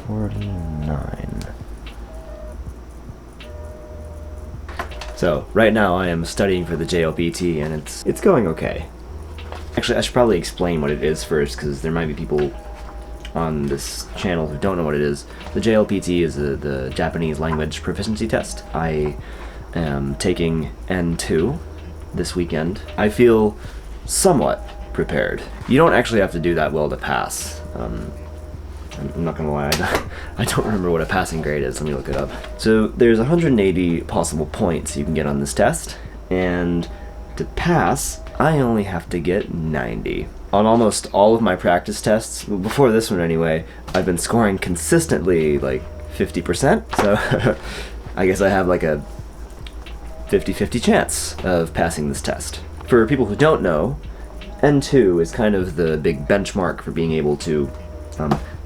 49. So, right now I am studying for the JLPT, and it's going okay. Actually, I should probably explain what it is first, because there might be people on this channel who don't know what it is. The JLPT is the Japanese language proficiency test. I am taking N2 this weekend. I feel somewhat prepared. You don't actually have to do that well to pass. I'm not gonna lie, I don't remember what a passing grade is. Let me look it up. So there's 180 possible points you can get on this test, and to pass, I only have to get 90. On almost all of my practice tests, before this one anyway, I've been scoring consistently like 50%, so I guess I have like a 50-50 chance of passing this test. For people who don't know, N2 is kind of the big benchmark for being able to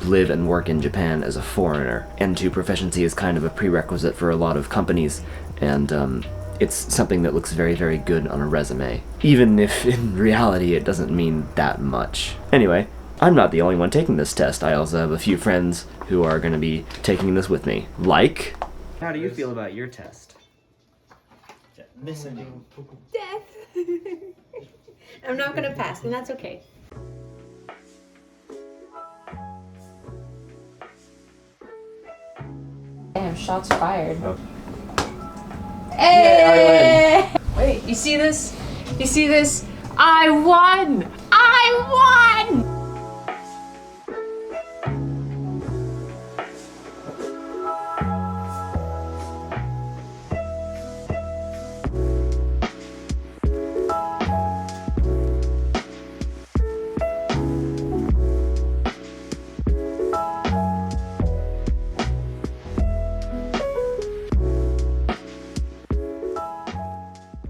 live and work in Japan as a foreigner. N2 proficiency is kind of a prerequisite for a lot of companies, and it's something that looks very, very good on a resume, even if in reality it doesn't mean that much. Anyway, I'm not the only one taking this test. I also have a few friends who are going to be taking this with me. Like, how do you feel about your test? Listening. Death. I'm not gonna pass, and that's okay. Damn, shots fired. Oh. Hey! Yeah, Wait, you see this? You see this? I won! I won!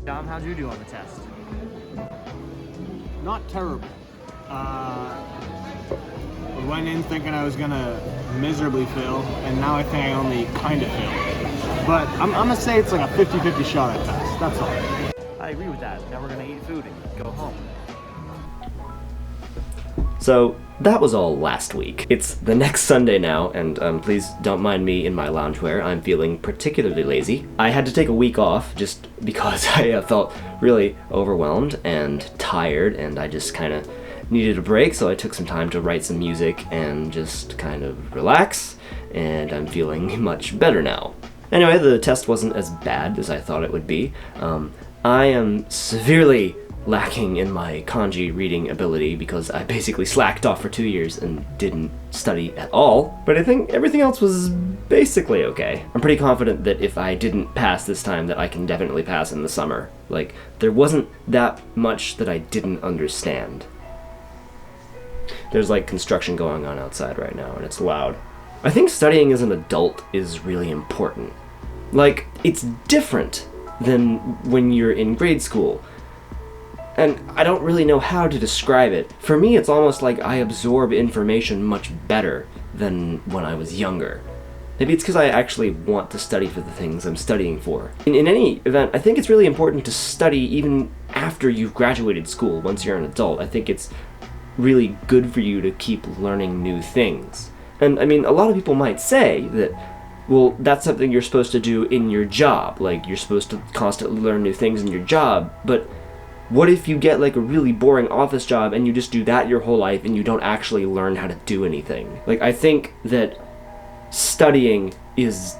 Dom, how'd you do on the test? Not terrible. We went in thinking I was gonna miserably fail, and now I think I only kind of failed. But I'm gonna say it's like a 50-50 shot at pass. That's all. I agree with that. Now we're gonna eat food and go home. So, that was all last week. It's the next Sunday now, and please don't mind me in my loungewear. I'm feeling particularly lazy. I had to take a week off just because I felt really overwhelmed and tired, and I just kind of needed a break, so I took some time to write some music and just kind of relax, and I'm feeling much better now. Anyway, the test wasn't as bad as I thought it would be. I am severely lacking in my kanji reading ability because I basically slacked off for 2 years and didn't study at all, but I think everything else was basically okay. I'm pretty confident that if I didn't pass this time that I can definitely pass in the summer. Like, there wasn't that much that I didn't understand. There's like construction going on outside right now and it's loud. I think studying as an adult is really important. Like, it's different than when you're in grade school. And I don't really know how to describe it. For me, it's almost like I absorb information much better than when I was younger. Maybe it's because I actually want to study for the things I'm studying for. In any event, I think it's really important to study even after you've graduated school, once you're an adult. I think it's really good for you to keep learning new things. And I mean, a lot of people might say that, well, that's something you're supposed to do in your job. Like, you're supposed to constantly learn new things in your job, but what if you get like a really boring office job and you just do that your whole life and you don't actually learn how to do anything? Like, I think that studying is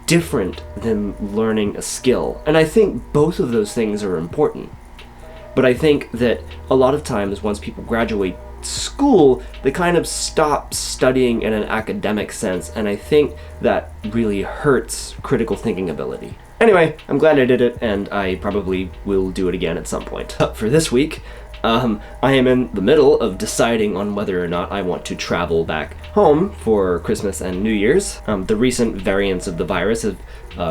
different than learning a skill. And I think both of those things are important. But I think that a lot of times once people graduate school, they kind of stop studying in an academic sense, and I think that really hurts critical thinking ability. Anyway, I'm glad I did it, and I probably will do it again at some point. For this week, I am in the middle of deciding on whether or not I want to travel back home for Christmas and New Year's. The recent variants of the virus have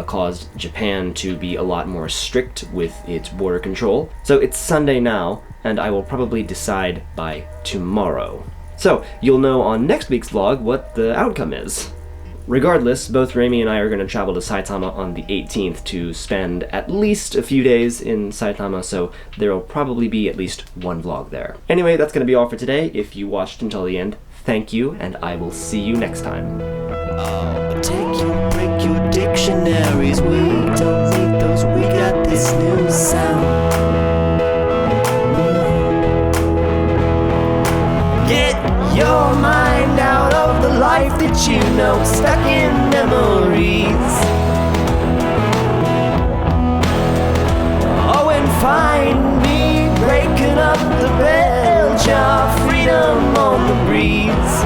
caused Japan to be a lot more strict with its border control. So it's Sunday now, and I will probably decide by tomorrow. So you'll know on next week's vlog what the outcome is. Regardless, both Rami and I are going to travel to Saitama on the 18th to spend at least a few days in Saitama, so there will probably be at least one vlog there. Anyway, that's going to be all for today. If you watched until the end, thank you, and I will see you next time. But break your dictionaries. We don't need those. We got this new sound. Get your mind out of the life that you know, stuck in memories. Oh, and find me breaking up the bell jar, freedom on the breeze.